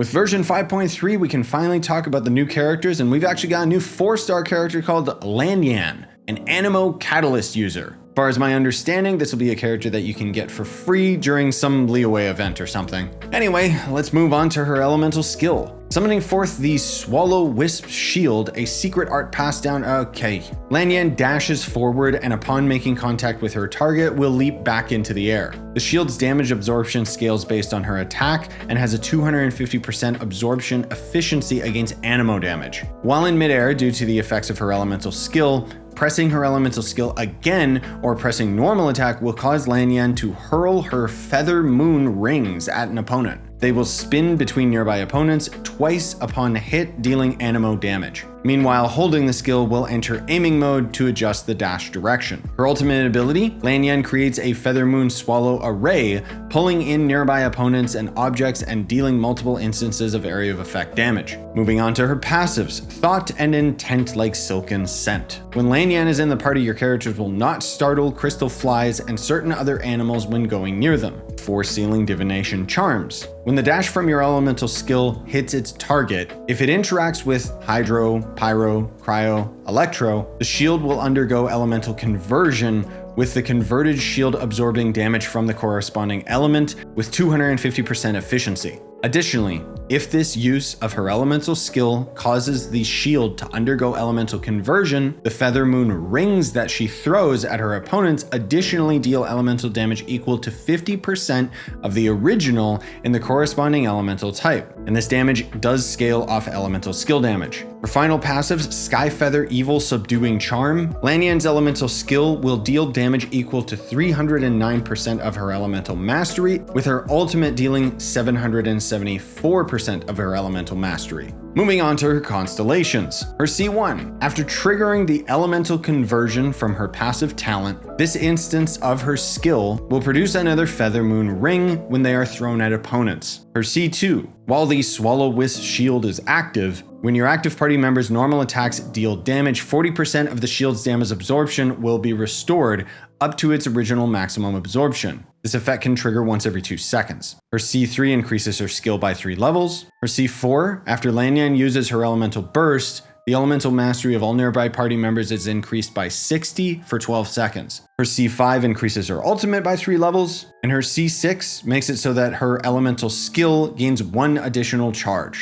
With version 5.3, we can finally talk about the new characters, and we've actually got a new 4-star character called Lan Yan, an Anemo Catalyst user. As far as my understanding, this will be a character that you can get for free during some Liyue event or something. Anyway, let's move on to her elemental skill. Summoning forth the Swallow Wisp Shield, a secret art passed down. Okay. Lan Yan dashes forward and upon making contact with her target will leap back into the air. The shield's damage absorption scales based on her attack and has a 250% absorption efficiency against Anemo damage. While in midair, due to the effects of her elemental skill, pressing her elemental skill again or pressing normal attack will cause Lan Yan to hurl her Feather Moon rings at an opponent. They will spin between nearby opponents twice upon hit, dealing Anemo damage. Meanwhile, holding the skill will enter aiming mode to adjust the dash direction. Her ultimate ability, Lan Yan creates a Feather Moon Swallow array, pulling in nearby opponents and objects and dealing multiple instances of area of effect damage. Moving on to her passives, Thought and Intent like Silken Scent. When Lan Yan is in the party, your characters will not startle crystal flies and certain other animals when going near them. Force Sealing Divination Charms. When the dash from your elemental skill hits its target, if it interacts with Hydro, Pyro, Cryo, Electro, the shield will undergo elemental conversion, with the converted shield absorbing damage from the corresponding element with 250% efficiency. Additionally, if this use of her elemental skill causes the shield to undergo elemental conversion, the Feather Moon rings that she throws at her opponents additionally deal elemental damage equal to 50% of the original in the corresponding elemental type, and this damage does scale off elemental skill damage. For final passives, Skyfeather Evil Subduing Charm. Lan Yan's elemental skill will deal damage equal to 309% of her elemental mastery, with her ultimate dealing 774% of her elemental mastery. Moving on to her constellations. Her C1. After triggering the elemental conversion from her passive talent, this instance of her skill will produce another Feather Moon ring when they are thrown at opponents. Her C2. While the Swallow Wisp Shield is active, when your active party member's normal attacks deal damage, 40% of the shield's damage absorption will be restored up to its original maximum absorption. This effect can trigger once every 2 seconds. Her C3 increases her skill by 3 levels. Her C4, after Lan Yan uses her elemental burst, the elemental mastery of all nearby party members is increased by 60 for 12 seconds. Her C5 increases her ultimate by 3 levels, and her C6 makes it so that her elemental skill gains 1 additional charge.